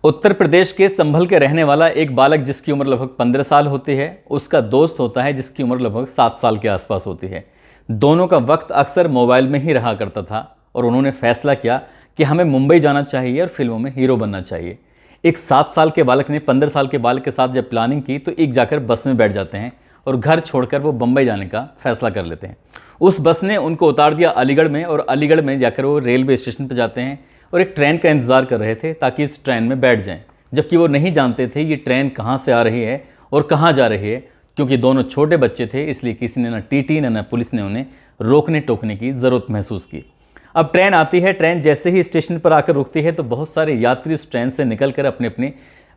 उत्तर प्रदेश के संभल के रहने वाला एक बालक जिसकी उम्र लगभग 15 साल होती है, उसका दोस्त होता है जिसकी उम्र लगभग 7 साल के आसपास होती है। दोनों का वक्त अक्सर मोबाइल में ही रहा करता था और उन्होंने फैसला किया कि हमें मुंबई जाना चाहिए और फिल्मों में हीरो बनना चाहिए। एक 7 साल के बालक ने 15 साल के बालक के साथ जब प्लानिंग की तो एक जाकर बस में बैठ जाते हैं और घर छोड़कर वो बम्बई जाने का फैसला कर लेते हैं। उस बस ने उनको उतार दिया अलीगढ़ में और अलीगढ़ में जाकर वो रेलवे स्टेशन पर जाते हैं और एक ट्रेन का इंतज़ार कर रहे थे ताकि इस ट्रेन में बैठ जाएं, जबकि वो नहीं जानते थे ये ट्रेन कहाँ से आ रही है और कहाँ जा रही है। क्योंकि दोनों छोटे बच्चे थे इसलिए किसी ने ना टीटी ना पुलिस ने उन्हें रोकने टोकने की ज़रूरत महसूस की। अब ट्रेन आती है। ट्रेन जैसे ही स्टेशन पर आकर रुकती है तो बहुत सारे यात्री उस ट्रेन से निकल कर अपने अपनी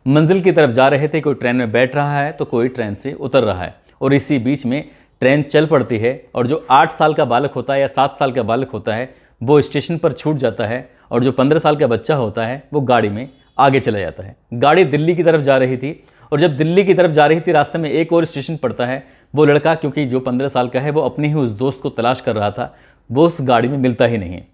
मंजिल की तरफ जा रहे थे। कोई ट्रेन में बैठ रहा है तो कोई ट्रेन से उतर रहा है और इसी बीच में ट्रेन चल पड़ती है और जो 8 साल का बालक होता है या 7 साल का बालक होता है वो स्टेशन पर छूट जाता है और जो 15 साल का बच्चा होता है वो गाड़ी में आगे चला जाता है। गाड़ी दिल्ली की तरफ जा रही थी और जब दिल्ली की तरफ जा रही थी रास्ते में एक और स्टेशन पड़ता है। वो लड़का, क्योंकि जो 15 साल का है, वो अपने ही उस दोस्त को तलाश कर रहा था, वो उस गाड़ी में मिलता ही नहीं है।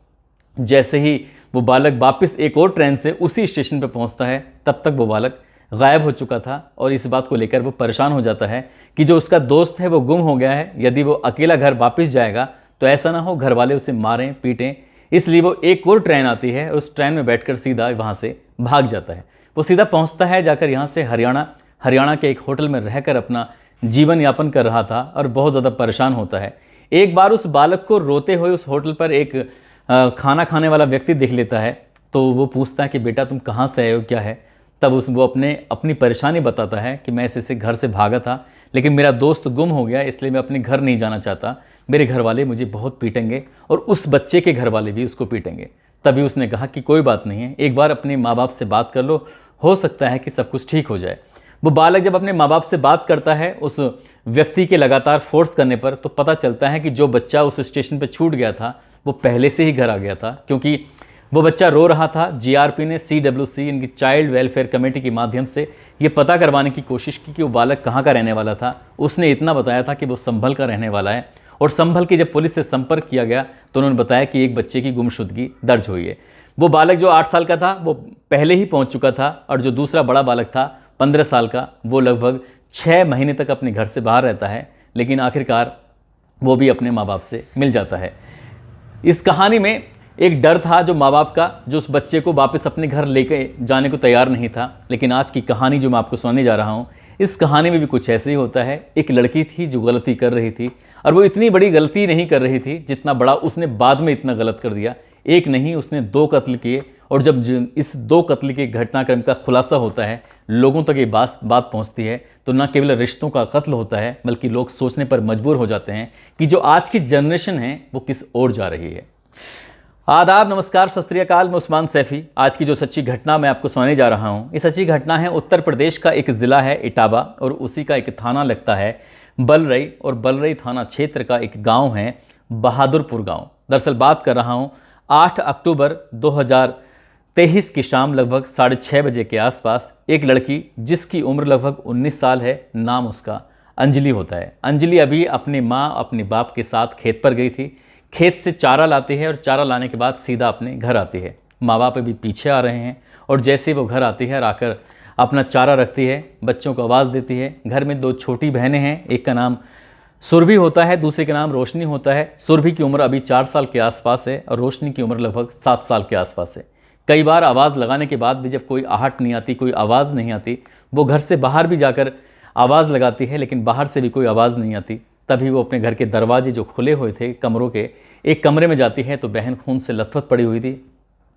जैसे ही वो बालक वापस एक और ट्रेन से उसी स्टेशन पर पहुंचता है तब तक वो बालक गायब हो चुका था और इस बात को लेकर वो परेशान हो जाता है कि जो उसका दोस्त है वो गुम हो गया है। यदि वो अकेला घर वापस जाएगा तो ऐसा ना हो घर वाले उसे मारें पीटें, इसलिए वो एक और ट्रेन आती है और उस ट्रेन में बैठकर सीधा वहाँ से भाग जाता है। वो सीधा पहुँचता है जाकर यहाँ से हरियाणा के एक होटल में रहकर अपना जीवन यापन कर रहा था और बहुत ज़्यादा परेशान होता है। एक बार उस बालक को रोते हुए उस होटल पर एक खाना खाने वाला व्यक्ति देख लेता है तो वो पूछता है कि बेटा तुम कहाँ से आए हो, क्या है। तब वो अपनी परेशानी बताता है कि मैं ऐसे घर से भागा था लेकिन मेरा दोस्त गुम हो गया, इसलिए मैं अपने घर नहीं जाना चाहता, मेरे घर वाले मुझे बहुत पीटेंगे और उस बच्चे के घर वाले भी उसको पीटेंगे। तभी उसने कहा कि कोई बात नहीं है, एक बार अपने माँ बाप से बात कर लो, हो सकता है कि सब कुछ ठीक हो जाए। वो बालक जब अपने माँ बाप से बात करता है उस व्यक्ति के लगातार फोर्स करने पर तो पता चलता है कि जो बच्चा उस स्टेशन पर छूट गया था वो पहले से ही घर आ गया था, क्योंकि वो बच्चा रो रहा था। जीआरपी ने CWC इनकी चाइल्ड वेलफेयर कमेटी के माध्यम से ये पता करवाने की कोशिश की कि वो बालक कहाँ का रहने वाला था। उसने इतना बताया था कि वो संभल का रहने वाला है और संभल की जब पुलिस से संपर्क किया गया तो उन्होंने बताया कि एक बच्चे की गुमशुदगी दर्ज हुई है। वो बालक जो 8 साल का था वो पहले ही पहुँच चुका था और जो दूसरा बड़ा बालक था 15 साल का, वो लगभग 6 महीने तक अपने घर से बाहर रहता है, लेकिन आखिरकार वो भी अपने माँ बाप से मिल जाता है। इस कहानी में एक डर था जो माँ बाप का, जो उस बच्चे को वापस अपने घर लेके जाने को तैयार नहीं था। लेकिन आज की कहानी जो मैं आपको सुनाने जा रहा हूँ, इस कहानी में भी कुछ ऐसे ही होता है। एक लड़की थी जो गलती कर रही थी और वो इतनी बड़ी गलती नहीं कर रही थी जितना बड़ा उसने बाद में इतना गलत कर दिया। एक नहीं, उसने 2 कत्ल किए और जब इस 2 कत्ल के घटनाक्रम का खुलासा होता है, लोगों तक ये बात पहुंचती है, तो न केवल रिश्तों का कत्ल होता है बल्कि लोग सोचने पर मजबूर हो जाते हैं कि जो आज की जनरेशन है वो किस ओर जा रही है। आदाब, नमस्कार, सत श्री अकाल। मैं उस्मान सैफी। आज की जो सच्ची घटना मैं आपको सुनाने जा रहा हूँ, ये सच्ची घटना है उत्तर प्रदेश का एक ज़िला है इटावा और उसी का एक थाना लगता है बलरई और बलरई थाना क्षेत्र का एक गांव है बहादुरपुर गांव। दरअसल बात कर रहा हूँ 8 अक्टूबर 2023 की शाम लगभग 6:30 बजे के आसपास एक लड़की जिसकी उम्र लगभग 19 साल है, नाम उसका अंजलि होता है। अंजलि अभी अपनी माँ अपने बाप के साथ खेत पर गई थी। खेत से चारा लाती है और चारा लाने के बाद सीधा अपने घर आती है। माँ बाप अभी पीछे आ रहे हैं और जैसे वो घर आती है आकर अपना चारा रखती है, बच्चों को आवाज़ देती है। घर में 2 छोटी बहनें हैं, एक का नाम सुरभि होता है, दूसरे का नाम रोशनी होता है। सुरभि की उम्र अभी 4 साल के आसपास है और रोशनी की उम्र लगभग 7 साल के आसपास है। कई बार आवाज़ लगाने के बाद भी जब कोई आहट नहीं आती, कोई आवाज़ नहीं आती, वो घर से बाहर भी जाकर आवाज़ लगाती है लेकिन बाहर से भी कोई आवाज़ नहीं आती। तभी वो अपने घर के दरवाजे जो खुले हुए थे कमरों के, एक कमरे में जाती है तो बहन खून से लथपथ पड़ी हुई थी,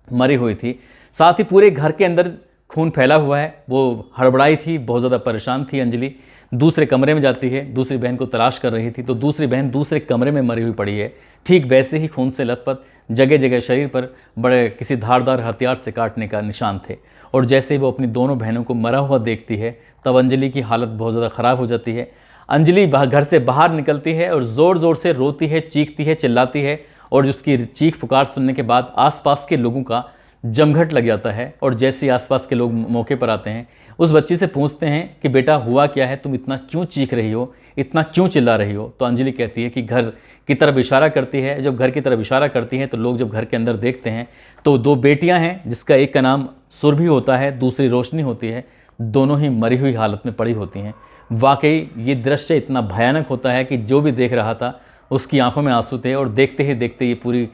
मरी हुई थी। साथ ही पूरे घर के अंदर खून फैला हुआ है। वो हड़बड़ाई थी, बहुत ज़्यादा परेशान थी अंजलि। दूसरे कमरे में जाती है, दूसरी बहन को तलाश कर रही थी तो दूसरी बहन दूसरे कमरे में मरी हुई पड़ी है। ठीक वैसे ही खून से लथपथ, जगह जगह शरीर पर बड़े किसी धारदार हथियार से काटने का निशान थे। और जैसे ही वो अपनी दोनों बहनों को मरा हुआ देखती है तब अंजलि की हालत बहुत ज़्यादा ख़राब हो जाती है। अंजलि घर से बाहर निकलती है और ज़ोर ज़ोर से रोती है, चीखती है, चिल्लाती है और उसकी चीख पुकार सुनने के बाद आसपास के लोगों का जमघट लग जाता है। और जैसे ही आसपास के लोग मौके पर आते हैं, उस बच्ची से पूछते हैं कि बेटा हुआ क्या है, तुम इतना क्यों चीख रही हो, इतना क्यों चिल्ला रही हो? तो अंजलि कहती है कि घर की तरफ इशारा करती है। जब घर की तरफ इशारा करती है तो लोग जब घर के अंदर देखते हैं तो दो बेटियां हैं, जिसका एक का नाम सुरभि होता है, दूसरी रोशनी होती है। दोनों ही मरी हुई हालत में पड़ी होती हैं। वाकई ये दृश्य इतना भयानक होता है कि जो भी देख रहा था उसकी आंखों में आंसू थे, और देखते ही देखते ये पूरी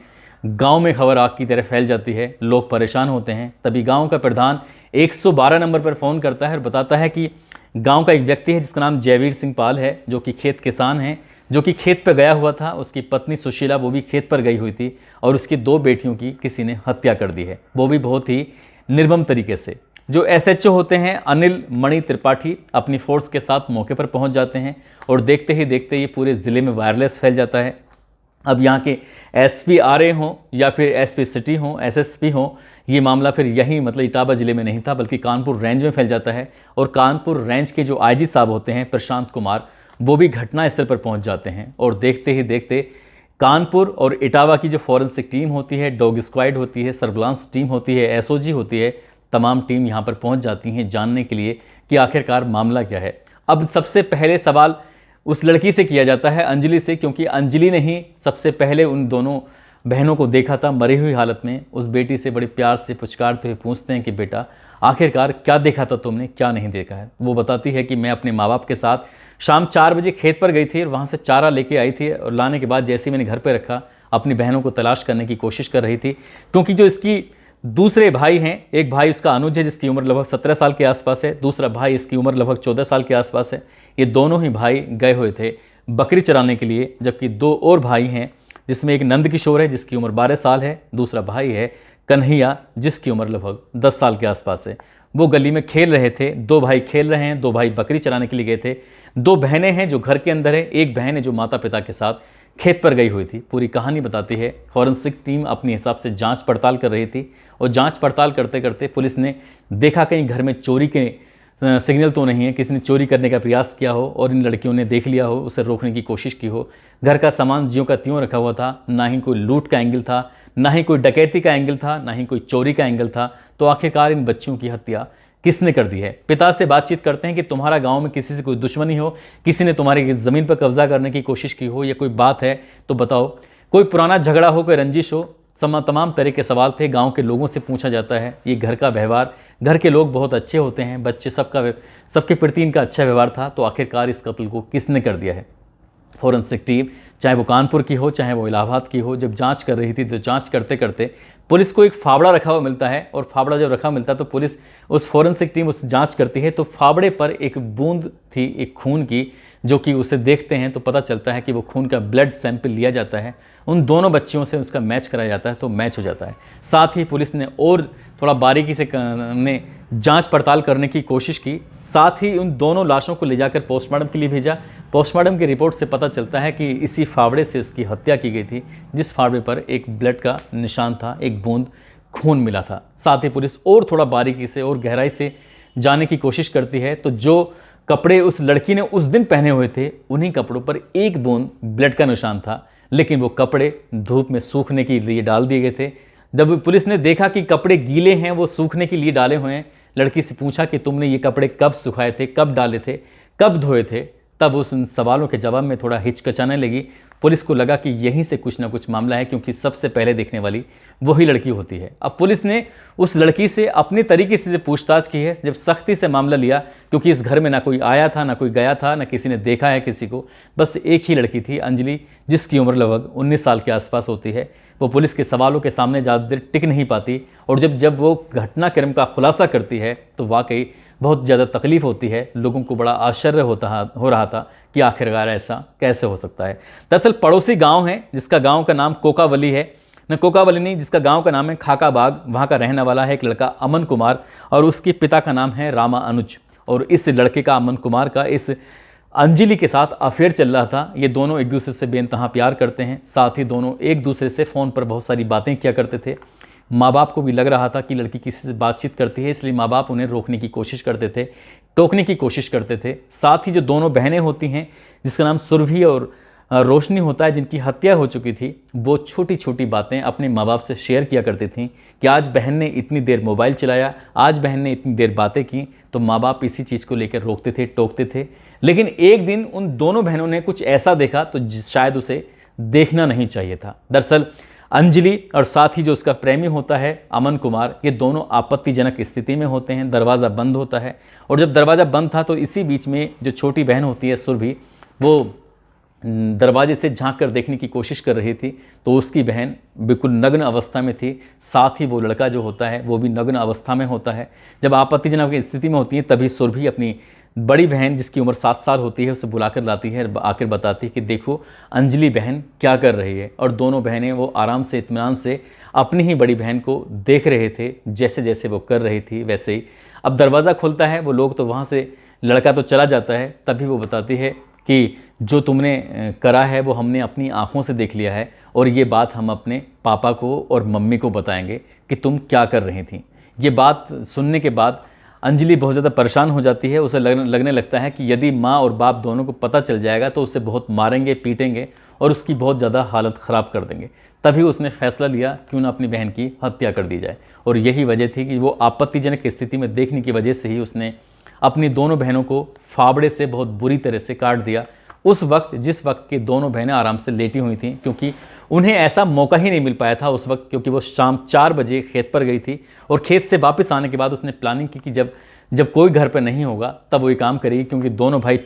गांव में खबर आग की तरह फैल जाती है। लोग परेशान होते हैं। तभी गांव का प्रधान 112 नंबर पर फ़ोन करता है और बताता है कि गांव का एक व्यक्ति है जिसका नाम जयवीर सिंह पाल है, जो कि खेत किसान है, जो कि खेत पर गया हुआ था। उसकी पत्नी सुशीला वो भी खेत पर गई हुई थी, और उसकी दो बेटियों की किसी ने हत्या कर दी है, वो भी बहुत ही निर्मम तरीके से। जो एसएचओ होते हैं अनिल मणि त्रिपाठी अपनी फोर्स के साथ मौके पर पहुंच जाते हैं, और देखते ही देखते ये पूरे ज़िले में वायरलेस फैल जाता है। अब यहाँ के एसपी आरए हों या फिर एसपी सिटी हों, एसएसपी हों, ये मामला फिर यहीं मतलब इटावा ज़िले में नहीं था बल्कि कानपुर रेंज में फैल जाता है। और कानपुर रेंज के जो आईजी साहब होते हैं प्रशांत कुमार, वो भी घटना स्थल पर पहुंच जाते हैं, और देखते ही देखते कानपुर और इटावा की जो फॉरेंसिक टीम होती है, डॉग स्क्वाड होती है, सर्विलांस टीम होती है, एसओजी होती है, तमाम टीम यहाँ पर पहुँच जाती हैं जानने के लिए कि आखिरकार मामला क्या है। अब सबसे पहले सवाल उस लड़की से किया जाता है, अंजलि से, क्योंकि अंजलि ने ही सबसे पहले उन दोनों बहनों को देखा था मरी हुई हालत में। उस बेटी से बड़े प्यार से पुचकारते हुए पूछते हैं कि बेटा आखिरकार क्या देखा था तुमने, क्या नहीं देखा है? वो बताती है कि मैं अपने माँ बाप के साथ शाम 4 बजे खेत पर गई थी और वहाँ से चारा लेके आई थी, और लाने के बाद जैसे ही मैंने घर पर रखा अपनी बहनों को तलाश करने की कोशिश कर रही थी, क्योंकि जो इसकी दूसरे भाई हैं, एक भाई उसका अनुज है जिसकी उम्र लगभग 17 साल के आसपास है, दूसरा भाई इसकी उम्र लगभग 14 साल के आसपास है। ये दोनों ही भाई गए हुए थे बकरी चराने के लिए, जबकि दो और भाई हैं, जिसमें एक नंद किशोर है जिसकी उम्र 12 साल है, दूसरा भाई है कन्हैया जिसकी उम्र लगभग 10 साल के आसपास है। वो गली में खेल रहे थे, दो भाई खेल रहे हैं, दो भाई बकरी चराने के लिए गए थे। दो बहनें हैं जो घर के अंदर है, एक बहन है जो माता पिता के साथ खेत पर गई हुई थी। पूरी कहानी बताती है। फॉरेंसिक टीम अपने हिसाब से जांच पड़ताल कर रही थी, और जांच पड़ताल करते करते पुलिस ने देखा कहीं घर में चोरी के सिग्नल तो नहीं है, किसी ने चोरी करने का प्रयास किया हो और इन लड़कियों ने देख लिया हो, उसे रोकने की कोशिश की हो। घर का सामान ज्यों का त्यों रखा हुआ था, ना ही कोई लूट का एंगल था, ना ही कोई डकैती का एंगल था, ना ही कोई चोरी का एंगल था। तो आखिरकार इन बच्चियों की हत्या किसने कर दी है? पिता से बातचीत करते हैं कि तुम्हारा गांव में किसी से कोई दुश्मनी हो, किसी ने तुम्हारी ज़मीन पर कब्जा करने की कोशिश की हो, या कोई बात है तो बताओ, कोई पुराना झगड़ा हो, कोई रंजिश हो। तमाम तरह के सवाल थे। गांव के लोगों से पूछा जाता है। ये घर का व्यवहार, घर के लोग बहुत अच्छे होते हैं, बच्चे सबके प्रति इनका अच्छा व्यवहार था। तो आखिरकार इस कत्ल को किसने कर दिया है? फॉरेंसिक टीम, चाहे वो कानपुर की हो चाहे वो इलाहाबाद की हो, जब जांच कर रही थी तो जांच करते करते पुलिस को एक फावड़ा रखा हुआ मिलता है, और फावड़ा जब रखा मिलता है तो पुलिस उस फॉरेंसिक टीम उस जांच करती है। तो फावड़े पर एक बूंद थी एक खून की, जो कि उसे देखते हैं तो पता चलता है कि वो खून का ब्लड सैंपल लिया जाता है, उन दोनों बच्चियों से उसका मैच कराया जाता है, तो मैच हो जाता है। साथ ही पुलिस ने और थोड़ा बारीकी से जांच पड़ताल करने की कोशिश की। साथ ही उन दोनों लाशों को ले जाकर पोस्टमार्टम के लिए भेजा। पोस्टमार्टम की रिपोर्ट से पता चलता है कि इसी फावड़े से उसकी हत्या की गई थी, जिस फावड़े पर एक ब्लड का निशान था, एक बूंद खून मिला था। साथ ही पुलिस और थोड़ा बारीकी से और गहराई से जाने की कोशिश करती है। तो जो कपड़े उस लड़की ने उस दिन पहने हुए थे, उन्हीं कपड़ों पर एक बूंद ब्लड का निशान था, लेकिन वो कपड़े धूप में सूखने के लिए डाल दिए गए थे। जब पुलिस ने देखा कि कपड़े गीले हैं, वो सूखने के लिए डाले हुए हैं, लड़की से पूछा कि तुमने ये कपड़े कब सुखाए थे, कब डाले थे, कब धोए थे? तब उस सवालों के जवाब में थोड़ा हिचकिचाने लगी। पुलिस को लगा कि यहीं से कुछ ना कुछ मामला है, क्योंकि सबसे पहले देखने वाली वही लड़की होती है। अब पुलिस ने उस लड़की से अपने तरीके से पूछताछ की है, जब सख्ती से मामला लिया, क्योंकि इस घर में ना कोई आया था, ना कोई गया था, ना किसी ने देखा है किसी को, बस एक ही लड़की थी अंजलि, जिसकी उम्र लगभग 19 साल के आसपास होती है। वो पुलिस के सवालों के सामने ज़्यादा देर टिक नहीं पाती, और जब वो घटनाक्रम का खुलासा करती है तो वाकई बहुत ज़्यादा तकलीफ़ होती है। लोगों को बड़ा आश्चर्य हो रहा था कि आखिरकार ऐसा कैसे हो सकता है। दरअसल पड़ोसी गांव है जिसका गांव का नाम कोकावली है, न कोकावली नहीं, जिसका गांव का नाम है खाकाबाग। वहां का रहने वाला है एक लड़का अमन कुमार, और उसके पिता का नाम है रामा अनुज। और इस लड़के का, अमन कुमार का, इस अंजलि के साथ अफेयर चल रहा था। ये दोनों एक दूसरे से बेइंतहा प्यार करते हैं। साथ ही दोनों एक दूसरे से फ़ोन पर बहुत सारी बातें किया करते थे। माँ बाप को भी लग रहा था कि लड़की किसी से बातचीत करती है, इसलिए माँ बाप उन्हें रोकने की कोशिश करते थे, टोकने की कोशिश करते थे। साथ ही जो दोनों बहनें होती हैं, जिसका नाम सुरभि और रोशनी होता है, जिनकी हत्या हो चुकी थी, वो छोटी छोटी बातें अपने माँ बाप से शेयर किया करती थीं कि आज बहन ने इतनी देर मोबाइल चलाया, आज बहन ने इतनी देर बातें की। तो माँ बाप इसी चीज़ को लेकर रोकते थे, टोकते थे। लेकिन एक दिन उन दोनों बहनों ने कुछ ऐसा देखा तो शायद उसे देखना नहीं चाहिए था। दरअसल अंजलि और साथ ही जो उसका प्रेमी होता है अमन कुमार, ये दोनों आपत्तिजनक स्थिति में होते हैं। दरवाज़ा बंद होता है और जब दरवाज़ा बंद था तो इसी बीच में जो छोटी बहन होती है सुरभि, वो दरवाजे से झांक कर देखने की कोशिश कर रही थी तो उसकी बहन बिल्कुल नग्न अवस्था में थी। साथ ही वो लड़का जो होता है वो भी नग्न अवस्था में होता है। जब आपत्तिजनक स्थिति में होती है तभी सुरभि अपनी बड़ी बहन जिसकी उम्र 7 साल होती है उसे बुलाकर लाती है, आकर बताती है कि देखो अंजलि बहन क्या कर रही है। और दोनों बहनें वो आराम से इत्मीनान से अपनी ही बड़ी बहन को देख रहे थे, जैसे जैसे वो कर रही थी वैसे ही। अब दरवाज़ा खुलता है, वो लोग तो वहाँ से, लड़का तो चला जाता है, तभी वो बताती है कि जो तुमने करा है वो हमने अपनी आँखों से देख लिया है और ये बात हम अपने पापा को और मम्मी को बताएंगे कि तुम क्या कर रही थी। ये बात सुनने के बाद अंजलि बहुत ज़्यादा परेशान हो जाती है। उसे लगने लगता है कि यदि माँ और बाप दोनों को पता चल जाएगा तो उसे बहुत मारेंगे, पीटेंगे और उसकी बहुत ज़्यादा हालत ख़राब कर देंगे। तभी उसने फैसला लिया क्यों ना अपनी बहन की हत्या कर दी जाए। और यही वजह थी कि वो आपत्तिजनक स्थिति में देखने की वजह से ही उसने अपनी दोनों बहनों को फावड़े से बहुत बुरी तरह से काट दिया। उस वक्त जिस वक्त की दोनों बहनें आराम से लेटी हुई थीं, क्योंकि उन्हें ऐसा मौका ही नहीं मिल पाया था उस वक्त, क्योंकि वो शाम 4 बजे खेत पर गई थी और खेत से वापस आने के बाद उसने प्लानिंग की कि जब कोई घर पर नहीं होगा तब वो ये काम करेगी। क्योंकि दोनों भाई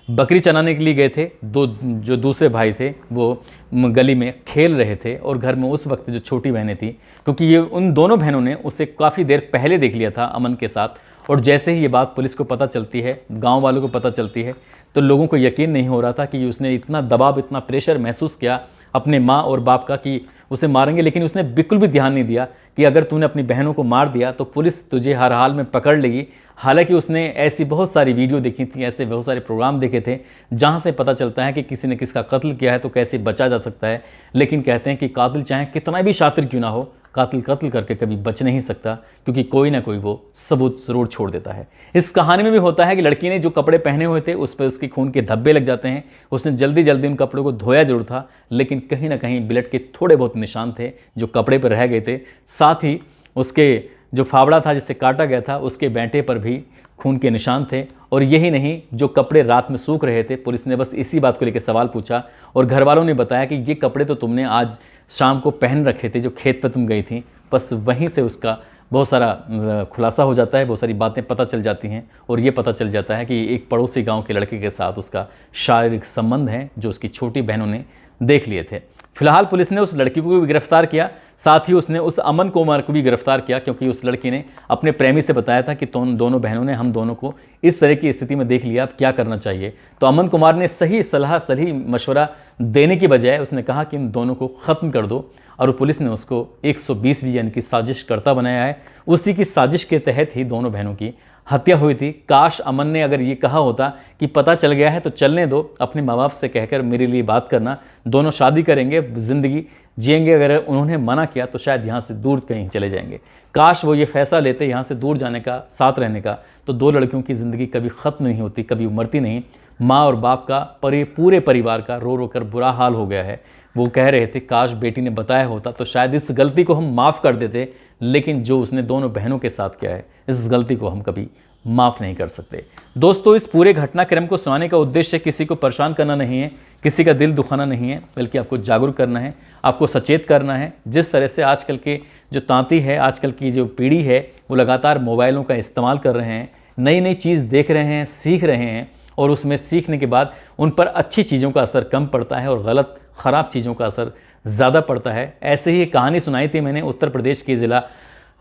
बकरी चराने के लिए गए थे, जो दूसरे भाई थे वो गली में खेल रहे थे और घर में उस वक्त जो छोटी बहनें थी, क्योंकि ये उन दोनों बहनों ने उसे काफ़ी देर पहले देख लिया था अमन के साथ। और जैसे ही ये बात पुलिस को पता चलती है, गांव वालों को पता चलती है, तो लोगों को यकीन नहीं हो रहा था कि उसने इतना दबाव, इतना प्रेशर महसूस किया अपने माँ और बाप का कि उसे मारेंगे। लेकिन उसने बिल्कुल भी ध्यान नहीं दिया कि अगर तूने अपनी बहनों को मार दिया तो पुलिस तुझे हर हाल में पकड़ लेगी। हालांकि उसने ऐसी बहुत सारी वीडियो देखी थी, ऐसे बहुत सारे प्रोग्राम देखे थे जहां से पता चलता है कि किसी ने किसका कत्ल किया है तो कैसे बचा जा सकता है। लेकिन कहते हैं कि कातिल चाहे कितना भी शातिर क्यों ना हो, कातिल कत्ल करके कभी बच नहीं सकता, क्योंकि कोई ना कोई वो सबूत जरूर छोड़ देता है। इस कहानी में भी होता है कि लड़की ने जो कपड़े पहने हुए थे उस पर उसके खून के धब्बे लग जाते हैं। उसने जल्दी जल्दी उन कपड़ों को धोया जरूर था, लेकिन कहीं ना कहीं ब्लड के थोड़े बहुत निशान थे जो कपड़े पर रह गए थे। साथ ही उसके जो फावड़ा था जिससे काटा गया था उसके बेंटे पर भी खून के निशान थे। और यही नहीं, जो कपड़े रात में सूख रहे थे, पुलिस ने बस इसी बात को लेकर सवाल पूछा और घर वालों ने बताया कि ये कपड़े तो तुमने आज शाम को पहन रखे थे जो खेत पर तुम गई थी। बस वहीं से उसका बहुत सारा खुलासा हो जाता है, बहुत सारी बातें पता चल जाती हैं और ये पता चल जाता है कि एक पड़ोसी गांव के लड़के के साथ उसका शारीरिक संबंध है जो उसकी छोटी बहनों ने देख लिए थे। फिलहाल पुलिस ने उस लड़की को भी गिरफ्तार किया, साथ ही उसने उस अमन कुमार को भी गिरफ्तार किया, क्योंकि उस लड़की ने अपने प्रेमी से बताया था कि दोनों बहनों ने हम दोनों को इस तरह की स्थिति में देख लिया, अब क्या करना चाहिए। तो अमन कुमार ने सही सलाह, सही मशवरा देने की बजाय उसने कहा कि इन दोनों को ख़त्म कर दो और पुलिस ने उसको 120 यानी कि साजिशकर्ता बनाया है। उसी की साजिश के तहत ही दोनों बहनों की हत्या हुई थी। काश अमन ने अगर ये कहा होता कि पता चल गया है तो चलने दो, अपने माँ बाप से कहकर मेरे लिए बात करना, दोनों शादी करेंगे, ज़िंदगी जिएंगे। अगर उन्होंने मना किया तो शायद यहाँ से दूर कहीं चले जाएंगे। काश वो ये फैसला लेते यहाँ से दूर जाने का, साथ रहने का, तो 2 लड़कियों की ज़िंदगी कभी ख़त्म नहीं होती, कभी उमरती नहीं। माँ और बाप का पूरे परिवार का रो रो कर बुरा हाल हो गया है। वो कह रहे थे काश बेटी ने बताया होता तो शायद इस गलती को हम माफ़ कर देते, लेकिन जो उसने दोनों बहनों के साथ किया है इस गलती को हम कभी माफ़ नहीं कर सकते। दोस्तों, इस पूरे घटनाक्रम को सुनाने का उद्देश्य किसी को परेशान करना नहीं है, किसी का दिल दुखाना नहीं है, बल्कि आपको जागरूक करना है, आपको सचेत करना है। जिस तरह से आजकल के जो तांती है, आजकल की जो पीढ़ी है, वो लगातार मोबाइलों का इस्तेमाल कर रहे हैं, नई नई चीज़ देख रहे हैं, सीख रहे हैं और उसमें सीखने के बाद उन पर अच्छी चीज़ों का असर कम पड़ता है और गलत ख़राब चीज़ों का असर ज़्यादा पड़ता है। ऐसे ही एक कहानी सुनाई थी मैंने उत्तर प्रदेश के ज़िला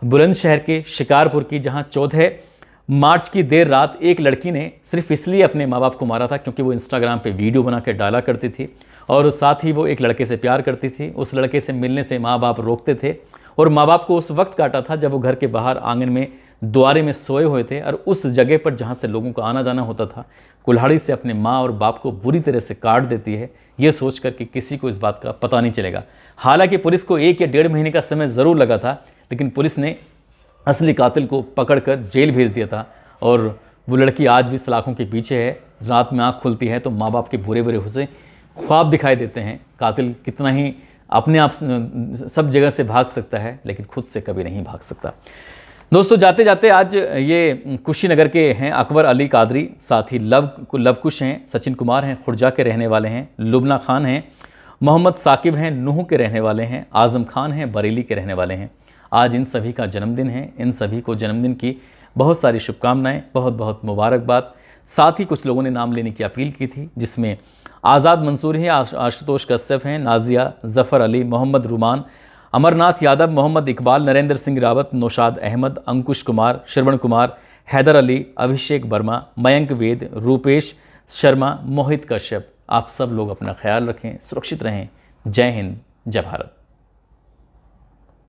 बुलंदशहर के शिकारपुर की, जहाँ 14 मार्च की देर रात एक लड़की ने सिर्फ इसलिए अपने माँ बाप को मारा था क्योंकि वो इंस्टाग्राम पे वीडियो बना कर डाला करती थी और साथ ही वो एक लड़के से प्यार करती थी। उस लड़के से मिलने से माँ बाप रोकते थे और माँ बाप को उस वक्त काटा था जब वो घर के बाहर आंगन में द्वारे में सोए हुए थे और उस जगह पर जहाँ से लोगों का आना जाना होता था, कुल्हाड़ी से अपने माँ और बाप को बुरी तरह से काट देती है, ये सोच कर कि किसी को इस बात का पता नहीं चलेगा। हालांकि पुलिस को 1 या 1.5 महीने का समय ज़रूर लगा था, लेकिन पुलिस ने असली कातिल को पकड़कर जेल भेज दिया था और वो लड़की आज भी सलाखों के पीछे है। रात में आँख खुलती है तो माँ बाप के बुरे बुरे ख्वाब दिखाई देते हैं। कातिल कितना ही अपने आप सब जगह से भाग सकता है, लेकिन खुद से कभी नहीं भाग सकता। दोस्तों, जाते जाते आज ये कुशीनगर के हैं अकबर अली कादरी, साथ ही लवकुश हैं, सचिन कुमार हैं, खुर्जा के रहने वाले हैं, लुबना खान हैं, मोहम्मद साकिब हैं, नूह के रहने वाले हैं, आज़म खान हैं, बरेली के रहने वाले हैं। आज इन सभी का जन्मदिन है। इन सभी को जन्मदिन की बहुत सारी शुभकामनाएं, बहुत बहुत मुबारकबाद। साथ ही कुछ लोगों ने नाम लेने की अपील की थी, जिसमें आज़ाद मंसूर हैं, आशुतोष कश्यप हैं, नाजिया, ज़फ़र अली, मोहम्मद रुमान, अमरनाथ यादव, मोहम्मद इकबाल, नरेंद्र सिंह रावत, नौशाद अहमद, अंकुश कुमार, श्रवण कुमार, हैदर अली, अभिषेक वर्मा, मयंक वेद, रूपेश शर्मा, मोहित कश्यप। आप सब लोग अपना ख्याल रखें, सुरक्षित रहें। जय हिंद, जय भारत।